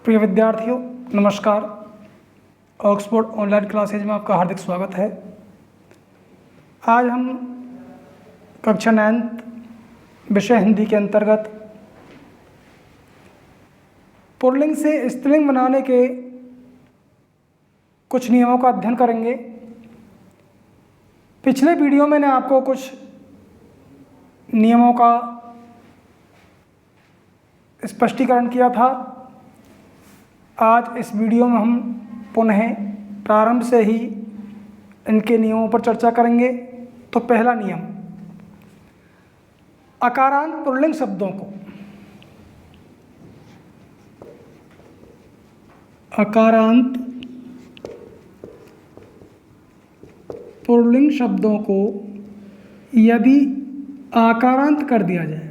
प्रिय विद्यार्थियों, नमस्कार। ऑक्सफोर्ड ऑनलाइन क्लासेज में आपका हार्दिक स्वागत है। आज हम कक्षा 9 विषय हिंदी के अंतर्गत पुल्लिंग से स्त्रीलिंग बनाने के कुछ नियमों का अध्ययन करेंगे। पिछले वीडियो में मैंने आपको कुछ नियमों का स्पष्टीकरण किया था। आज इस वीडियो में हम पुनः प्रारंभ से ही इनके नियमों पर चर्चा करेंगे। तो पहला नियम, अकारांत पुल्लिंग शब्दों को यदि आकारांत कर दिया जाए,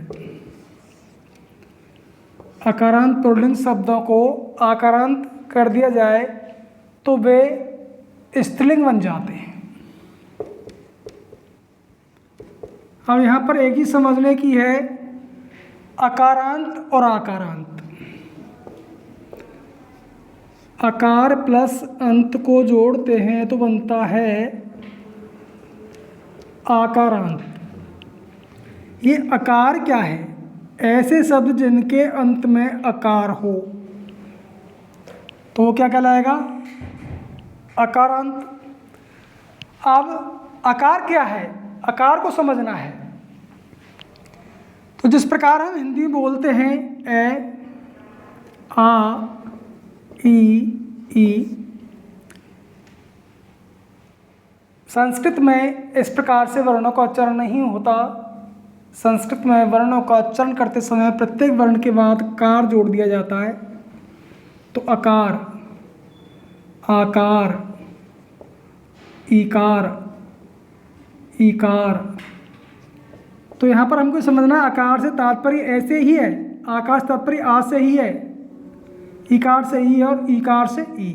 आकारांत पुल्लिंग शब्दों को आकारांत कर दिया जाए तो वे स्त्रीलिंग बन जाते हैं। अब यहाँ पर एक ही समझने की है, अकारांत और आकारांत। अकार प्लस अंत को जोड़ते हैं तो बनता है आकारांत। ये अकार क्या है? ऐसे शब्द जिनके अंत में अकार हो तो वो क्या कहलाएगा? अकारांत। अब आकार क्या है? आकार को समझना है। तो जिस प्रकार हम हिंदी में बोलते हैं ए, आ, ई, संस्कृत में इस प्रकार से वर्णों का उच्चारण नहीं होता। संस्कृत में वर्णों का उच्चारण करते समय प्रत्येक वर्ण के बाद कार जोड़ दिया जाता है। तो अकार, आकार, ईकार, ईकार। तो यहाँ पर हमको समझना, आकार से तात्पर्य ऐसे ही है, आकार से तात्पर्य आ से ही है, ईकार से ई और ईकार से ई।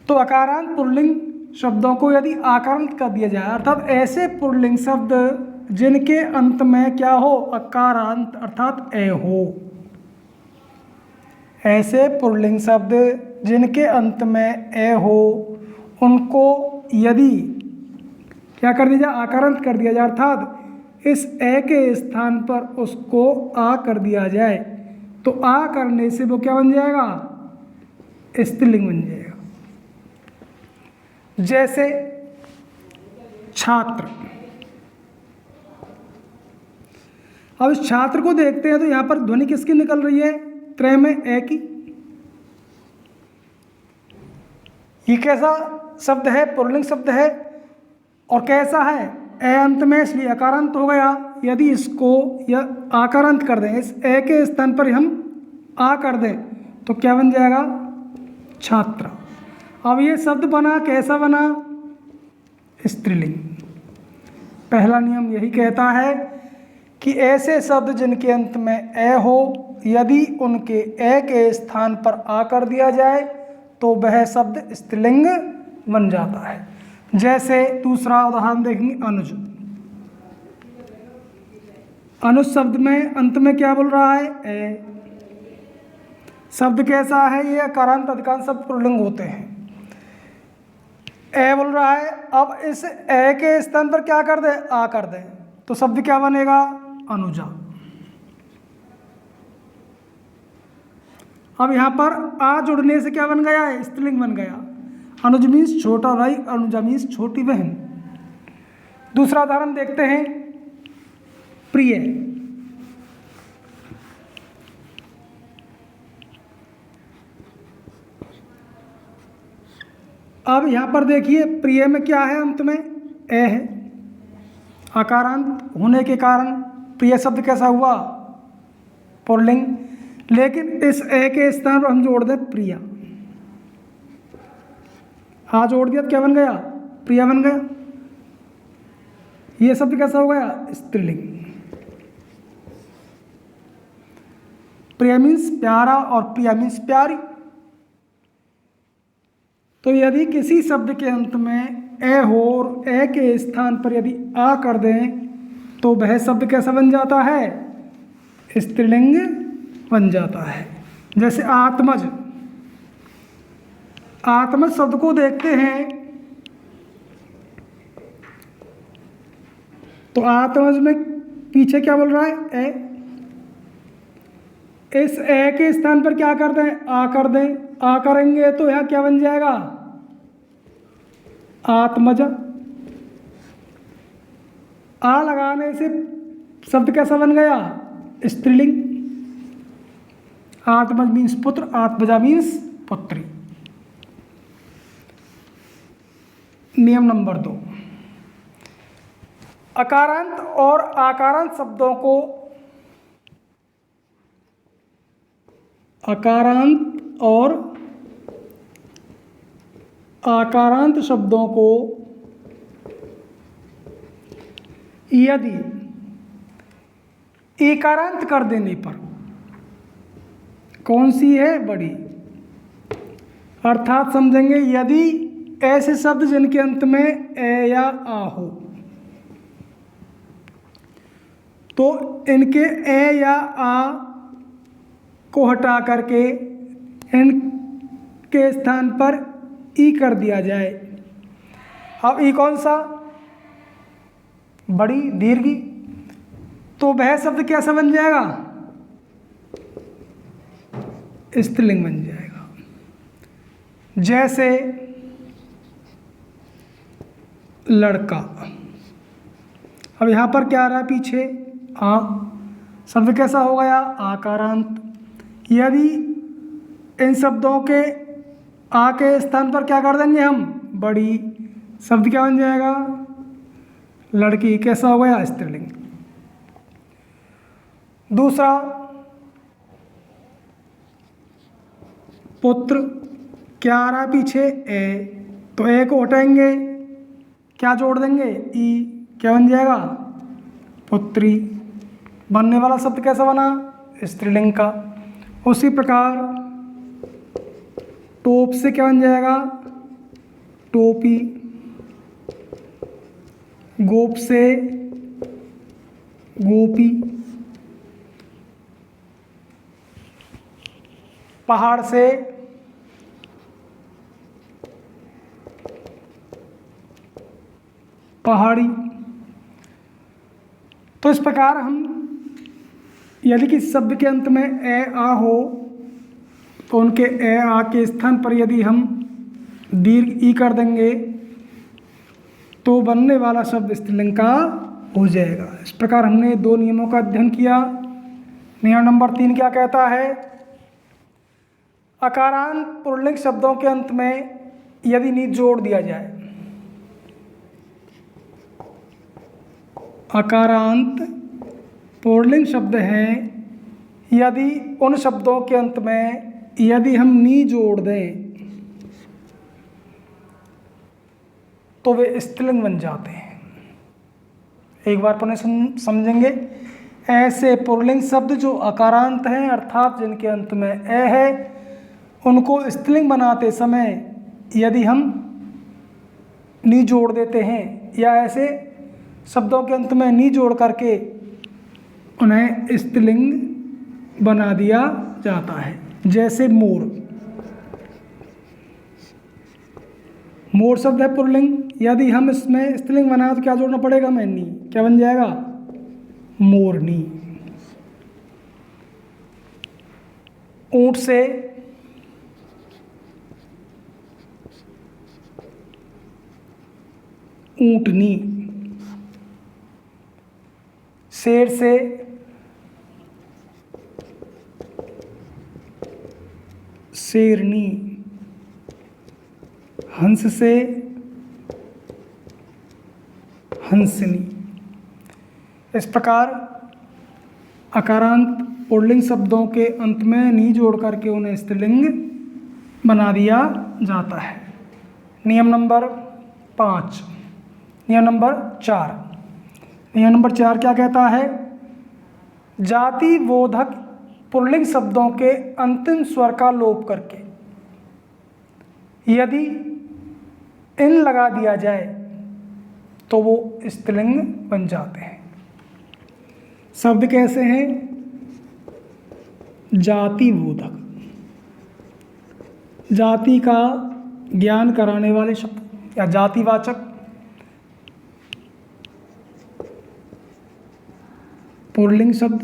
तो अकारांत पुल्लिंग शब्दों को यदि आकारांत कर दिया जाए, अर्थात ऐसे पुल्लिंग शब्द जिनके अंत में क्या हो? अकारांत अर्थात ए हो। ऐसे पुल्लिंग शब्द जिनके अंत में ए हो, उनको यदि क्या कर दिया जाए? आकारांत कर दिया जाए, अर्थात इस ए के स्थान पर उसको आ कर दिया जाए तो आ करने से वो क्या बन जाएगा? स्त्रीलिंग बन जाएगा। जैसे छात्र। अब इस छात्र को देखते हैं तो यहाँ पर ध्वनि किसकी निकल रही है? त्रय में ए की। ये कैसा शब्द है? पुल्लिंग शब्द है। और कैसा है? ए अंत में, इसलिए अकारांत हो गया। यदि इसको या आकारांत कर दें, इस ए के स्थान पर हम आ कर दें तो क्या बन जाएगा? छात्र। अब ये शब्द बना, कैसा बना? स्त्रीलिंग। पहला नियम यही कहता है कि ऐसे शब्द जिनके अंत में ए हो, यदि उनके ए के स्थान पर आ कर दिया जाए तो वह शब्द स्त्रीलिंग बन जाता है। जैसे दूसरा उदाहरण देखेंगे, अनुज। अनुज शब्द में अंत में क्या बोल रहा है? ए। शब्द कैसा है? ये अकारांत अधिकांश शब्द पुल्लिंग होते हैं। ए बोल रहा है। अब इस ए के स्थान पर क्या कर दे? आ कर दे तो शब्द क्या बनेगा? अनुजा। अब यहाँ पर आ जुड़ने से क्या बन गया है? स्त्रीलिंग बन गया। अनुज मीन्स छोटा भाई, अनुजा मीन्स छोटी बहन। दूसरा उदाहरण देखते हैं, प्रिय। अब यहाँ पर देखिए, प्रिय में क्या है? अंत में ए है। आकारांत होने के कारण प्रिय शब्द कैसा हुआ? पुल्लिंग। लेकिन इस ए के स्थान पर हम जोड़ दें प्रिया। हाँ जोड़ दिया तो क्या बन गया? प्रिया बन गया। ये शब्द कैसा हो गया? स्त्रीलिंग। प्रिया मीन्स प्यारा और प्रिया मीन्स प्यारी। तो यदि किसी शब्द के अंत में ए हो और ए के स्थान पर यदि आ कर दें तो वह शब्द कैसा बन जाता है? स्त्रीलिंग बन जाता है। जैसे आत्मज, आत्मज शब्द को देखते हैं तो आत्मज में पीछे क्या बोल रहा है? ए। इस ए के स्थान पर क्या कर दें? आ कर दें। आ करेंगे तो यह क्या बन जाएगा? आत्मज। आ लगाने से शब्द कैसा बन गया? स्त्रीलिंग। आत्मज मीन्स पुत्र, आत्मजा मीन्स पुत्री। नियम नंबर 2, अकारांत और आकारांत शब्दों को, अकारांत और आकारांत शब्दों को यदि एकारांत कर देने पर, कौन सी है? बड़ी। अर्थात समझेंगे, यदि ऐसे शब्द जिनके अंत में ए या आ हो तो इनके ए या आ को हटा करके इनके स्थान पर ई कर दिया जाए। अब ई कौन सा? बड़ी दीर्घी। तो वह शब्द कैसा बन जाएगा? स्त्रीलिंग बन जाएगा। जैसे लड़का। अब यहाँ पर क्या आ रहा है? पीछे आ। शब्द कैसा हो गया? आकारांत। यदि इन शब्दों के आ के स्थान पर क्या कर देंगे हम? बड़ी। शब्द क्या बन जाएगा? लड़की। कैसा हो गया? स्त्रीलिंग। दूसरा, पुत्र। क्या आ रहा है पीछे? ए। तो ए को हटाएंगे, क्या जोड़ देंगे? ई। क्या बन जाएगा? पुत्री। बनने वाला शब्द कैसा बना? स्त्रीलिंग का। उसी प्रकार टोप से क्या बन जाएगा? टोपी। गोप से गोपी। पहाड़ से पहाड़ी। तो इस प्रकार हम यदि किसी शब्द के अंत में ए आ हो तो उनके ए आ के स्थान पर यदि हम दीर्घ ई कर देंगे तो बनने वाला शब्द स्त्रीलिंग का हो जाएगा। इस प्रकार हमने 2 नियमों का अध्ययन किया। नियम नंबर 3 क्या कहता है? अकारांत पुल्लिंग शब्दों के अंत में यदि नी जोड़ दिया जाए, अकारांत पुल्लिंग शब्द हैं, यदि उन शब्दों के अंत में यदि हम नी जोड़ दें तो वे स्त्रीलिंग बन जाते हैं। एक बार पुनः समझेंगे। ऐसे पुल्लिंग शब्द जो अकारांत हैं अर्थात जिनके अंत में ए है, उनको स्त्रीलिंग बनाते समय यदि हम नी जोड़ देते हैं या ऐसे शब्दों के अंत में नी जोड़ करके उन्हें स्त्रीलिंग बना दिया जाता है। जैसे मोर। मोर शब्द है पुल्लिंग, यदि हम इसमें स्त्रीलिंग बनाए तो क्या जोड़ना पड़ेगा? हमें नी। क्या बन जाएगा? मोरनी। ऊंट से ऊंटनी। शेर से शेरनी। हंस से हंसनी। इस प्रकार अकारांत पुल्लिंग शब्दों के अंत में नी जोड़ करके उन्हें स्त्रीलिंग बना दिया जाता है। नियम नंबर 5। नियम नंबर 4। नियम नंबर 4 क्या कहता है? जाति बोधक पुल्लिंग शब्दों के अंतिम स्वर का लोप करके यदि इन लगा दिया जाए तो वो स्त्रीलिंग बन जाते हैं। शब्द कैसे हैं? जाति बोधक। जाति का ज्ञान कराने वाले शब्द या जातिवाचक पुल्लिंग शब्द,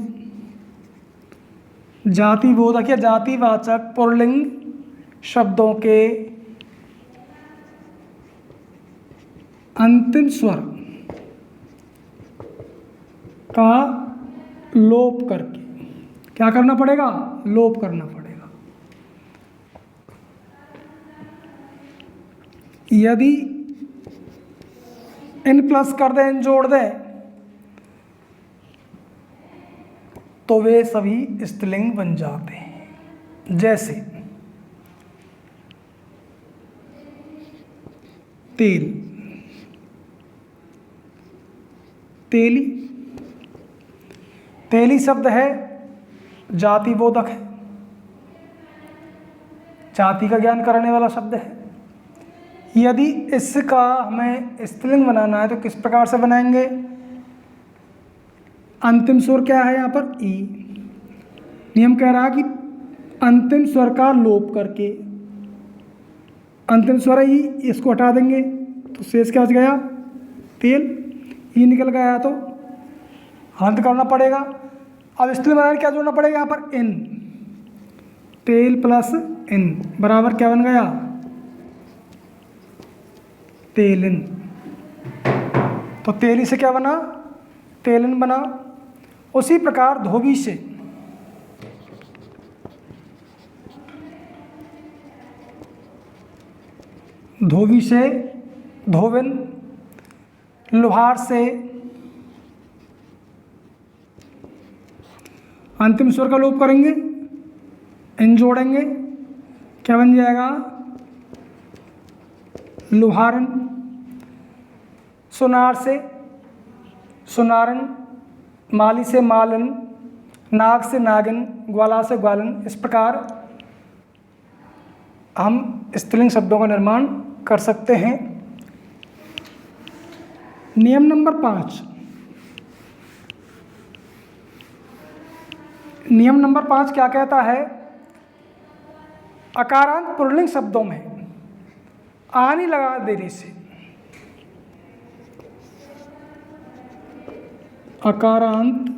जातिबोधक या जातिवाचक पुल्लिंग शब्दों के अंतिम स्वर का लोप करके क्या करना पड़ेगा? लोप करना पड़ेगा। यदि इन प्लस कर दें, इन जोड़ दें, तो वे सभी स्त्रीलिंग बन जाते हैं। जैसे तेल, तेली। तेली शब्द है जातिबोधक है, जाति का ज्ञान कराने वाला शब्द है। यदि इसका हमें स्त्रीलिंग बनाना है तो किस प्रकार से बनाएंगे? अंतिम स्वर क्या है यहाँ पर? ई। नियम कह रहा है कि अंतिम स्वर का लोप करके, अंतिम स्वर है ई, इसको हटा देंगे तो शेष क्या बच गया? तेल। ई निकल गया तो हल करना पड़ेगा। अब स्त्रीलिंग बनाने क्या जोड़ना पड़ेगा यहाँ पर? इन। तेल प्लस इन बराबर क्या बन गया? तेलिन। तो तेली से क्या बना? तेलिन बना। उसी प्रकार धोबी से धोबी से धोबिन, लुहार से अंतिम स्वर का लोप करेंगे, इन जोड़ेंगे, क्या बन जाएगा? लुहारन। सुनार से सुनारन, माली से मालन, नाग से नागिन, ग्वाला से ग्वालन। इस प्रकार हम स्त्रीलिंग शब्दों का निर्माण कर सकते हैं। नियम नंबर 5। नियम नंबर 5 क्या कहता है? अकारांत पुल्लिंग शब्दों में आनी लगा देने से, अकारांत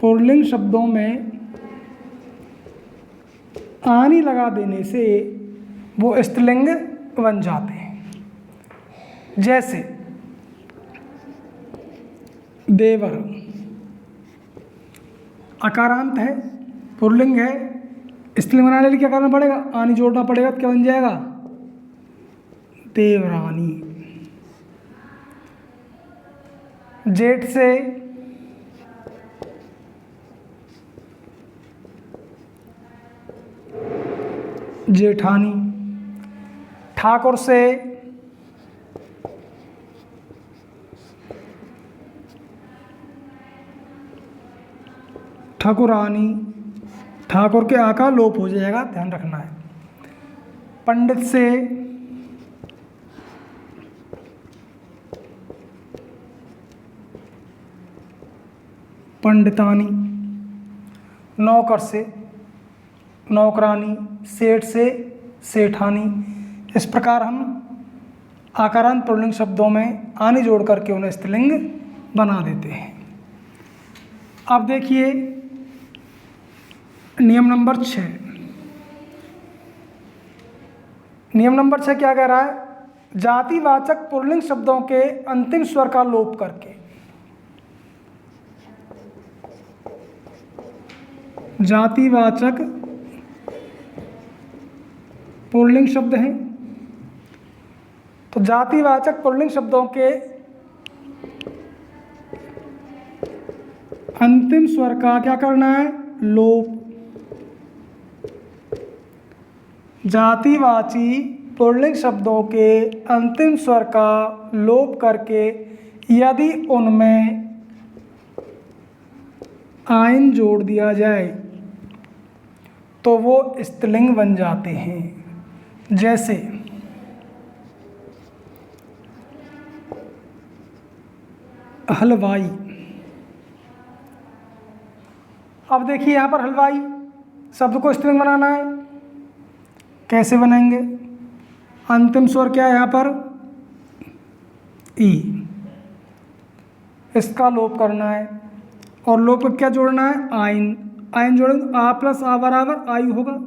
पुल्लिंग शब्दों में आनी लगा देने से वो स्त्रीलिंग बन जाते हैं। जैसे देवर, अकारांत है, पुल्लिंग है, स्त्रीलिंग बनाने के लिए क्या करना पड़ेगा? आनी जोड़ना पड़ेगा तो क्या बन जाएगा? देवरानी। जेठ से जेठानी, ठाकुर से ठाकुरानी, ठाकुर के आ का लोप हो जाएगा, ध्यान रखना है। पंडित से पंडितानी, नौकर से नौकरानी, सेठ से सेठानी। इस प्रकार हम आकारांत पुल्लिंग शब्दों में आनी जोड़ करके उन्हें स्त्रीलिंग बना देते हैं। अब देखिए नियम नंबर 6। नियम नंबर 6 क्या कह रहा है? जातिवाचक पुल्लिंग शब्दों के अंतिम स्वर का लोप करके, जातिवाचक पुल्लिंग शब्द हैं तो जातिवाचक पुल्लिंग शब्दों के अंतिम स्वर का क्या करना है? लोप। जातिवाची पुल्लिंग शब्दों के अंतिम स्वर का लोप करके यदि उनमें आइन जोड़ दिया जाए तो वो स्त्रीलिंग बन जाते हैं। जैसे हलवाई। अब देखिए यहाँ पर हलवाई शब्द को स्त्रीलिंग बनाना है, कैसे बनाएंगे? अंतिम स्वर क्या है यहाँ पर? ई, इसका लोप करना है और लोप को क्या जोड़ना है? आइन। आइन जोड़ेंगे, आ प्लस आ बराबर आई होगा,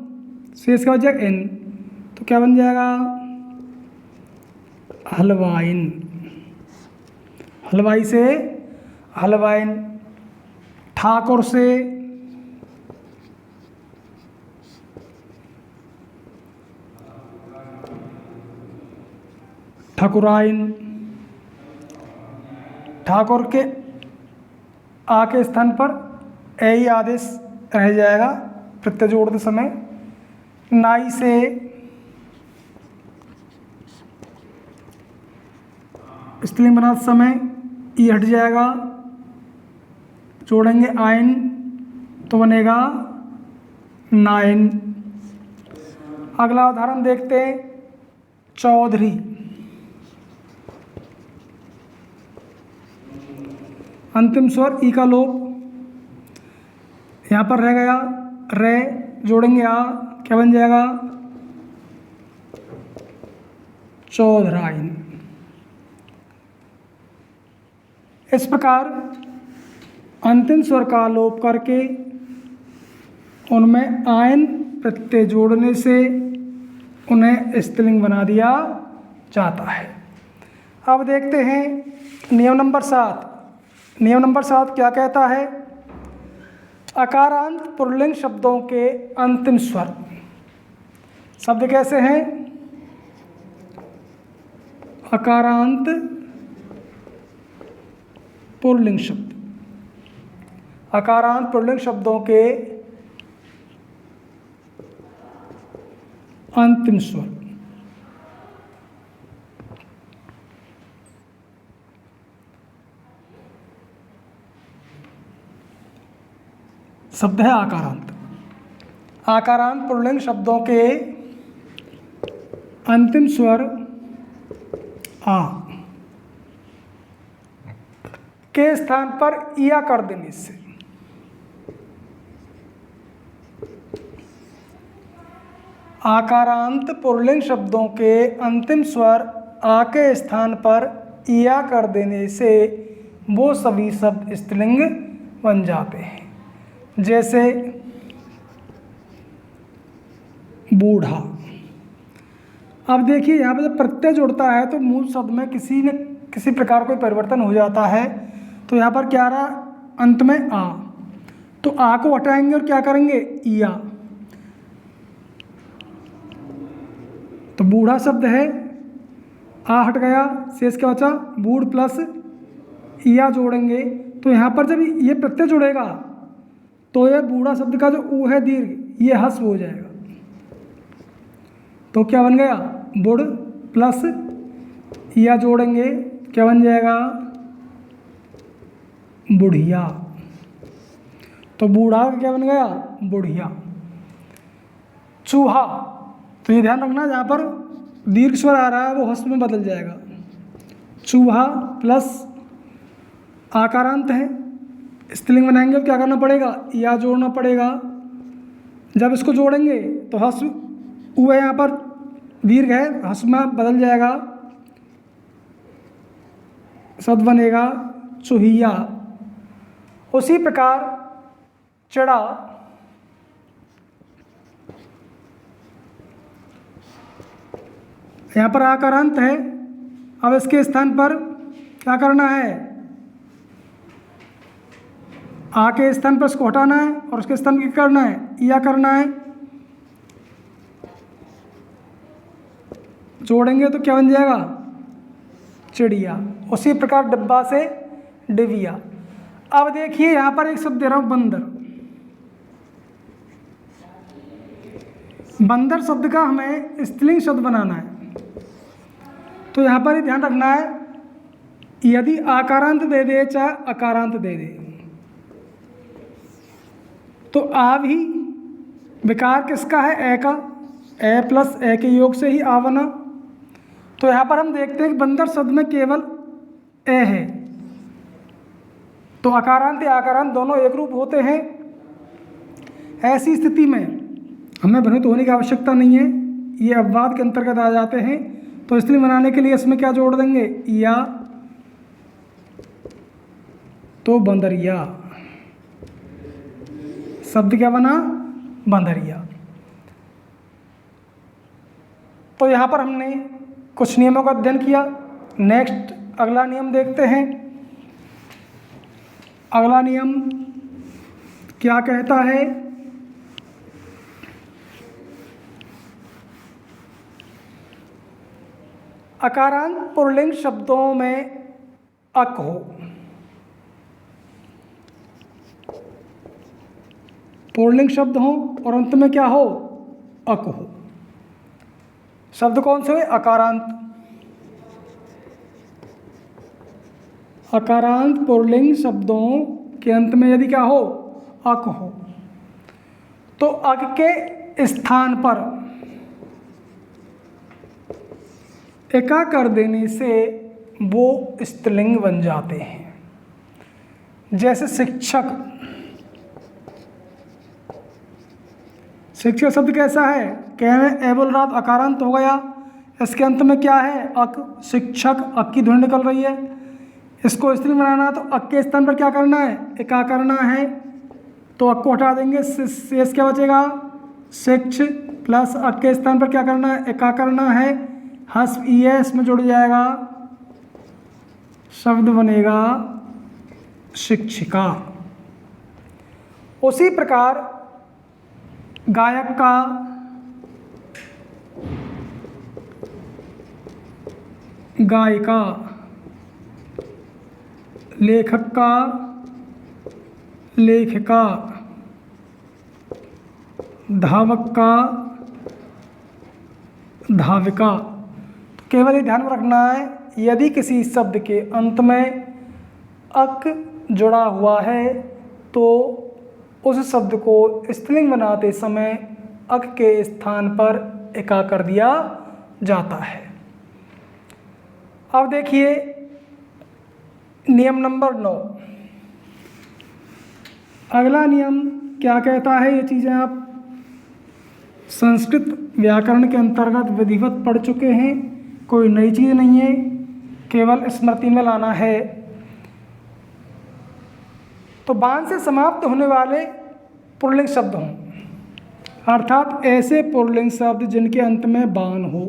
शेष का बच जाएगा एन, तो क्या बन जाएगा? हलवाइन। हलवाई से हलवाइन। ठाकुर से ठाकुराइन। ठाकुर के आ के स्थान पर ए ही आदेश रह जाएगा प्रत्यय जोड़ते समय। नाई से स्त्रीलिंग बनाते समय ई हट जाएगा, जोड़ेंगे आइन तो बनेगा नाइन। अगला उदाहरण देखते हैं, चौधरी। अंतिम स्वर ई का लोप, यहाँ पर रह गया रे, जोड़ेंगे आ, क्या बन जाएगा? चौधराइन। इस प्रकार अंतिम स्वर का लोप करके उनमें आयन प्रत्यय जोड़ने से उन्हें स्त्रीलिंग बना दिया जाता है। अब देखते हैं नियम नंबर 7। नियम नंबर 7 क्या कहता है? अकारांत पुल्लिंग शब्दों के अंतिम स्वर। शब्द कैसे हैं? अकारांत पुल्लिंग शब्द। अकारांत पुल्लिंग शब्दों के अंतिम स्वर। शब्द है आकारांत। आकारांत पुल्लिंग शब्दों के अंतिम स्वर आ के स्थान पर इया कर देने से आकारांत पुल्लिंग शब्दों के अंतिम स्वर आ के स्थान पर इया कर देने से वो सभी शब्द स्त्रीलिंग बन जाते हैं। जैसे बूढ़ा। अब देखिए यहाँ पर जब प्रत्यय जुड़ता है तो मूल शब्द में किसी प्रकार कोई परिवर्तन हो जाता है, तो यहाँ पर क्या रहा? अंत में आ, तो आ को हटाएंगे और क्या करेंगे? इया। तो बूढ़ा शब्द है, आ हट गया, शेष क्या बचा? बूढ़ प्लस इया जोड़ेंगे, तो यहाँ पर जब ये प्रत्यय जुड़ेगा तो यह बूढ़ा शब्द का जो ऊ है दीर्घ, ये हस्व हो जाएगा। तो क्या बन गया? बुढ़ प्लस इया जोड़ेंगे, क्या बन जाएगा? बुढ़िया। तो बूढ़ा क्या बन गया? बुढ़िया। चूहा, तो ये ध्यान रखना जहाँ पर दीर्घ स्वर आ रहा है वो हस्व में बदल जाएगा। चूहा प्लस आकारांत है, स्त्रीलिंग बनाएंगे तो क्या करना पड़ेगा? या जोड़ना पड़ेगा। जब इसको जोड़ेंगे तो हस्व ऊ है, यहाँ पर दीर्घ है, हस्व में बदल जाएगा, शब्द बनेगा चूहिया। उसी प्रकार चिड़ा। यहाँ पर आकारांत है, अब इसके स्थान पर क्या करना है? आ के स्थान पर इसको हटाना है और उसके स्थान पर क्या करना है? या करना है। जोड़ेंगे तो क्या बन जाएगा? चिड़िया। उसी प्रकार डिब्बा से डिबिया। अब देखिए यहाँ पर एक शब्द दे रहा हूँ, बंदर। बंदर शब्द का हमें स्त्रीलिंग शब्द बनाना है, तो यहाँ पर ध्यान रखना है, यदि आकारांत दे दे चाहे अकारांत दे दे, तो आ भी विकार किसका है? ए का। ए प्लस ए के योग से ही आ बना। तो यहाँ पर हम देखते हैं कि बंदर शब्द में केवल ए है, तो अकारांत या आकारांत दोनों एक रूप होते हैं। ऐसी स्थिति में हमें भ्रमित होने की आवश्यकता नहीं है, ये अपवाद के अंतर्गत आ जाते हैं। तो स्त्रीलिंग बनाने के लिए इसमें क्या जोड़ देंगे, या तो बंदरिया, शब्द क्या बना, बंदरिया। तो यहाँ पर हमने कुछ नियमों का अध्ययन किया। नेक्स्ट अगला नियम देखते हैं। अगला नियम क्या कहता है, अकारांत पुल्लिंग शब्दों में अक हो। पुल्लिंग शब्द हो और अंत में क्या हो, अक हो। शब्द कौन से हुए, अकारांत। अकारांत पुल्लिंग शब्दों के अंत में यदि क्या हो, अक हो, तो अक के स्थान पर एका कर देने से वो स्त्रीलिंग बन जाते हैं। जैसे शिक्षक, शिक्षक शब्द कैसा है, कहने एबुल रात अकारांत हो गया, इसके अंत में क्या है, अक। शिक्षक, अक की ध्वनि निकल रही है, इसको स्त्रीलिंग बनाना तो अक के स्थान पर क्या करना है, एका करना है। तो अक को हटा देंगे, शेष क्या बचेगा, शिक्ष प्लस अक के स्थान पर क्या करना है, एका करना है। हस ईएस में जुड़ जाएगा, शब्द बनेगा शिक्षिका। उसी प्रकार गायक का, गायिका, लेखक का, लेखिका, धावक का, धाविका। तो केवल ये ध्यान में रखना है, यदि किसी शब्द के अंत में अक जुड़ा हुआ है तो उस शब्द को स्त्रीलिंग बनाते समय अक के स्थान पर एका कर दिया जाता है। अब देखिए नियम नंबर 9। अगला नियम क्या कहता है, ये चीज़ें आप संस्कृत व्याकरण के अंतर्गत विधिवत पढ़ चुके हैं, कोई नई चीज़ नहीं है, केवल स्मृति में लाना है। तो बान से समाप्त होने वाले पुल्लिंग शब्द हों, अर्थात ऐसे पुल्लिंग शब्द जिनके अंत में बान हो,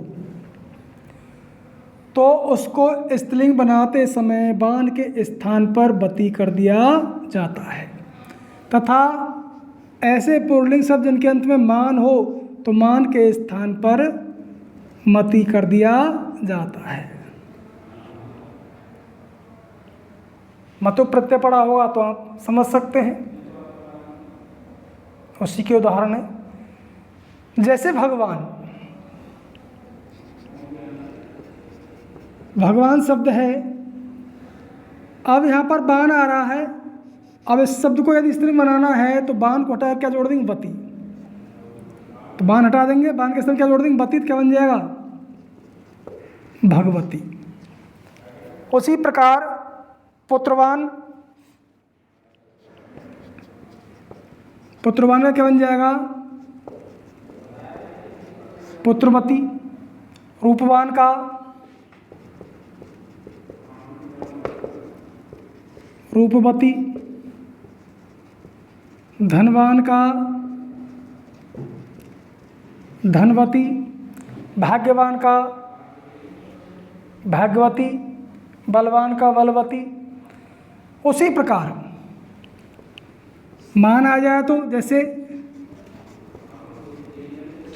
तो उसको स्त्रीलिंग बनाते समय बान के स्थान पर बती कर दिया जाता है। तथा ऐसे पुल्लिंग शब्द जिनके अंत में मान हो तो मान के स्थान पर मति कर दिया जाता है। मतु प्रत्यय पड़ा होगा तो आप समझ सकते हैं, उसी के उदाहरण है। जैसे भगवान, भगवान शब्द है, अब यहाँ पर बान आ रहा है, अब इस शब्द को यदि स्त्रीलिंग बनाना है तो बान को हटा क्या जोड़ देंगे, बती। तो बान हटा देंगे, बान के स्थान क्या जोड़ देंगे, बती, तो क्या बन जाएगा, भगवती। उसी प्रकार पुत्रवान, पुत्रवान का क्या बन जाएगा, पुत्रवती। रूपवान का रूपवती, धनवान का धनवती, भाग्यवान का भाग्यवती, बलवान का बलवती। उसी प्रकार मान आ जाए तो जैसे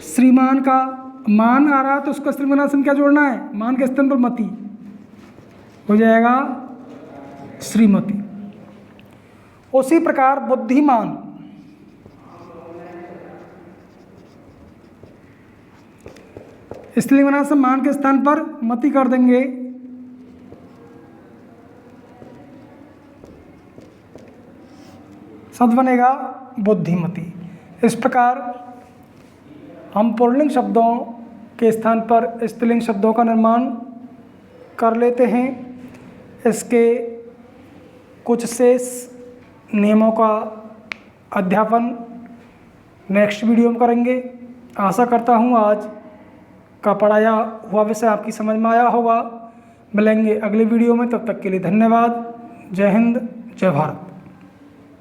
श्रीमान का मान आ रहा है तो उसका श्रीमान क्या जोड़ना है, मान के स्थान पर मति हो जाएगा श्रीमती। उसी प्रकार बुद्धिमान, स्त्रीलिंग बनाने से मान के स्थान पर मति कर देंगे, शब्द बनेगा बुद्धिमती। इस प्रकार हम पुल्लिंग शब्दों के स्थान पर स्त्रीलिंग शब्दों का निर्माण कर लेते हैं। इसके कुछ शेष नियमों का अध्यापन नेक्स्ट वीडियो में करेंगे। आशा करता हूँ आज का पढ़ाया हुआ विषय आपकी समझ में आया होगा। मिलेंगे अगले वीडियो में, तब तक के लिए धन्यवाद। जय हिंद, जय भारत।